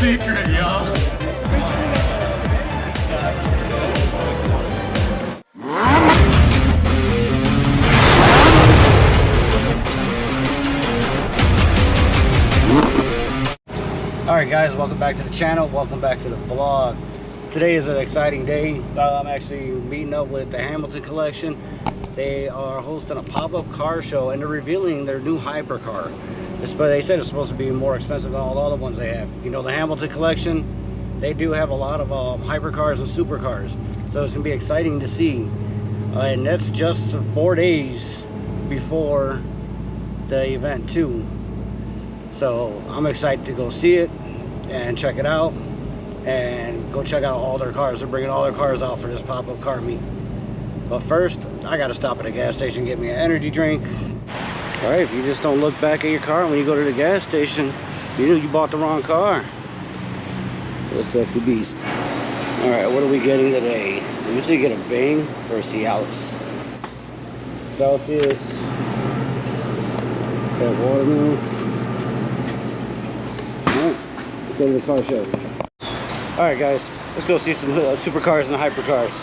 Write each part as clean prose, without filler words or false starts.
secret, yo. Alright guys, welcome back to the channel, welcome back to the vlog. Today is an exciting day. I'm actually meeting up with the Hamilton collection. They are hosting a pop-up car show and they're revealing their new hypercar. But they said it's supposed to be more expensive than all the other ones they have. You know, the Hamilton collection, they do have a lot of hypercars and supercars. So it's going to be exciting to see. And that's just 4 days before the event too. So I'm excited to go see it and check it out and go check out all their cars. They're bringing all their cars out for this pop-up car meet. But first, I gotta stop at a gas station and get me an energy drink. All right, if you just don't look back at your car when you go to the gas station, you know you bought the wrong car. Little sexy beast. All right, what are we getting today? We usually get a Bing or a Cialis. Celsius. Got watermelon. Go to the car show. All right guys, let's go see some supercars and hypercars.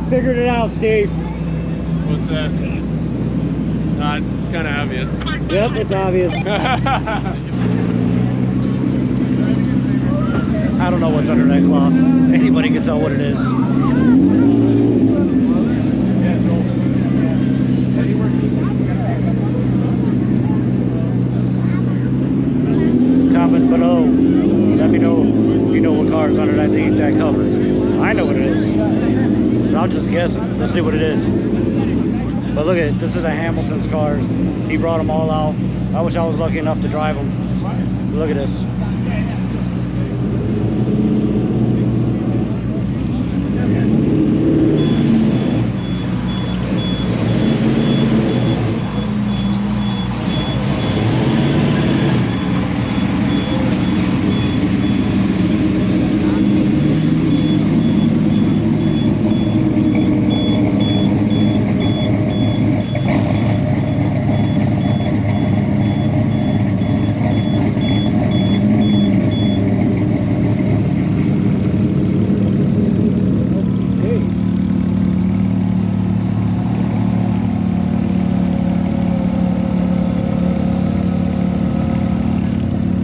Figured it out, Steve. What's that? It's kind of obvious. Yep, it's obvious. I don't know what's under that cloth. Anybody can tell what it is. Comment below. Let me know if you know what car is under that cover. I know what it is. I'll just guess it. Let's see what it is. But look at it. This is a Hamilton's cars. He brought them all out. I wish I was lucky enough to drive them. Look at this.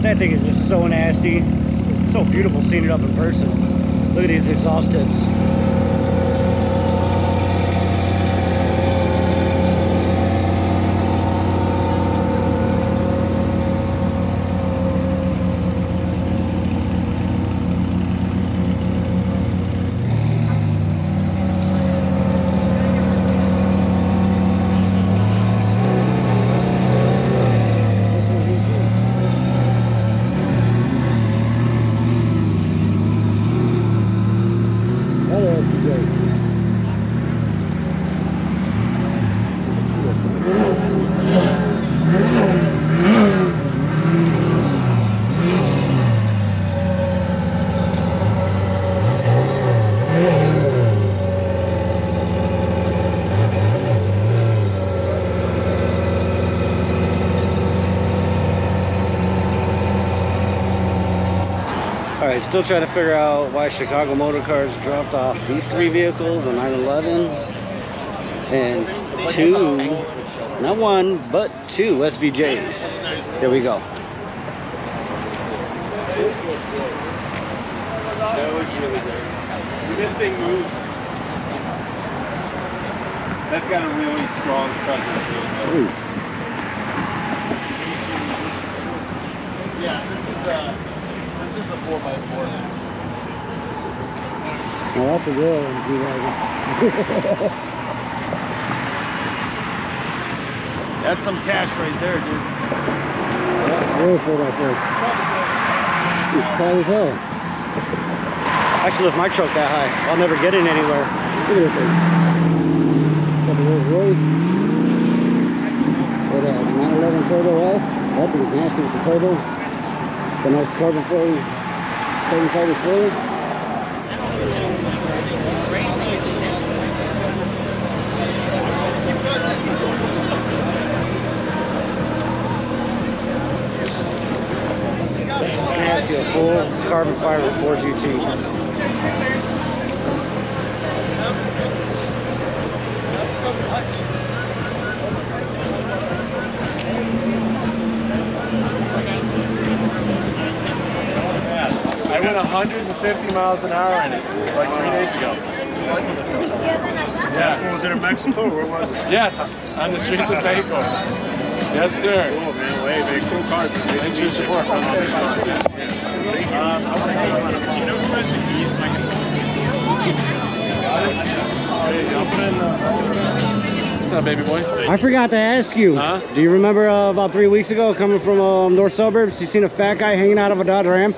That thing is just so nasty. It's so beautiful seeing it up in person. Look at these exhaust tips. Alright, still trying to figure out why Chicago Motor Cars dropped off these 3 vehicles, a 911 and 2, not 1, but 2 SVJs. Here we go. That was really great. This thing moves. That's got a really strong presence. Nice. Yeah, this is a 4x4. Well, that's a real G-Wagon. That's some cash right there, dude. Yeah, real 4x4. It's tall as hell. I should lift my truck that high. I'll never get it anywhere. Look at that thing. Got the Rolls Royce. Got that 911 Turbo S. That thing's nasty with the turbo. The nice carbon fiber spoiler. Nasty, a full carbon fiber 4GT. I went 150 miles an hour in it like 3 days ago. Yes. Was it in Mexico or where was it? Yes, on the streets of Mexico. Yes, sir. Cool, man. Way big. Cool cars. Thanks for your support. You know who has the keys? What's up, baby boy? I forgot to ask you. Huh? Do you remember about 3 weeks ago coming from north suburbs? You seen a fat guy hanging out of a Dodge Ram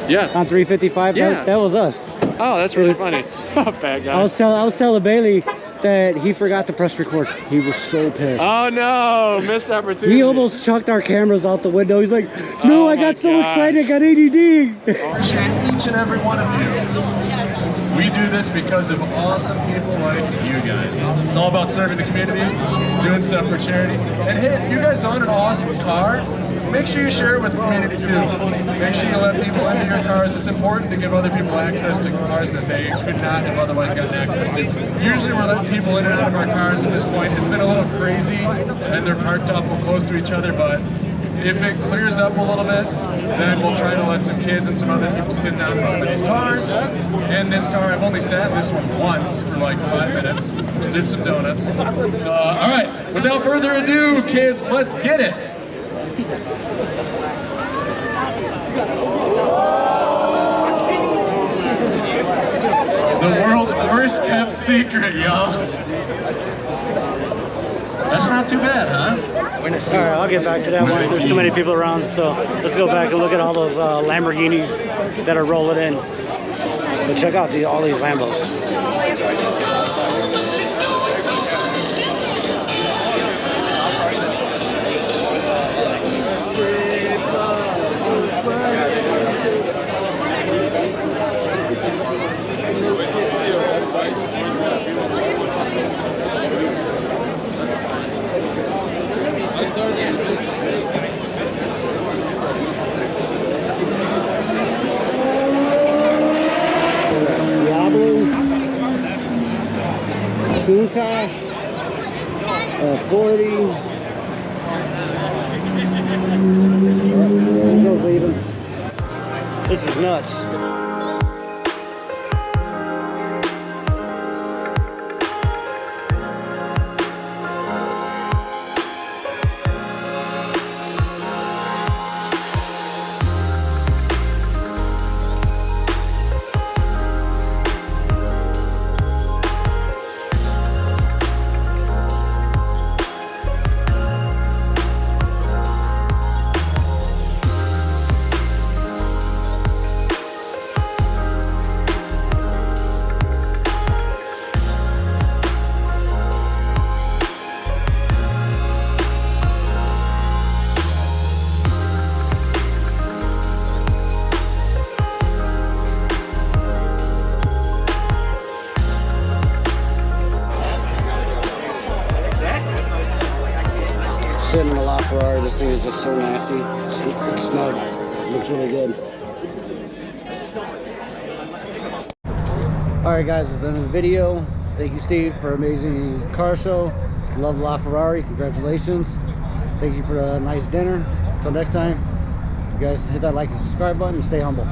Yes. on 355? Yeah. That was us. Oh, that's really funny. Fat guy. I was telling Bailey that he forgot to press record. He was so pissed. Oh no, missed opportunity. He almost chucked our cameras out the window. He's like, no, Oh I my got so gosh. excited, I got ADD. Appreciate each and every one of you. We do this because of awesome people like you guys. It's all about serving the community, doing stuff for charity. And hey, if you guys own an awesome car, make sure you share it with the community too. Make sure you let people into your cars. It's important to give other people access to cars that they could not have otherwise gotten access to. Usually we're letting people in and out of our cars at this point. It's been a little crazy and they're parked awful close to each other, but if it clears up a little bit, then we'll try to let some kids and some other people sit down in some of these cars. And this car, I've only sat in this one once for like 5 minutes. Did some donuts. All right, without further ado, kids, let's get it. The world's worst kept secret, y'all. That's not too bad, huh? All right, I'll get back to that one. There's too many people around, so let's go back and look at all those Lamborghinis that are rolling in. But check out all these Lambos. Countach, 40. Enzo's leaving. This is nuts. Sitting in a lot Ferrari. This thing is just so nasty. It's snug. It looks really good. All right, guys, that's the end of the video. Thank you, Steve, for an amazing car show. Love La Ferrari. Congratulations. Thank you for a nice dinner. Until next time, you guys hit that like and subscribe button and stay humble.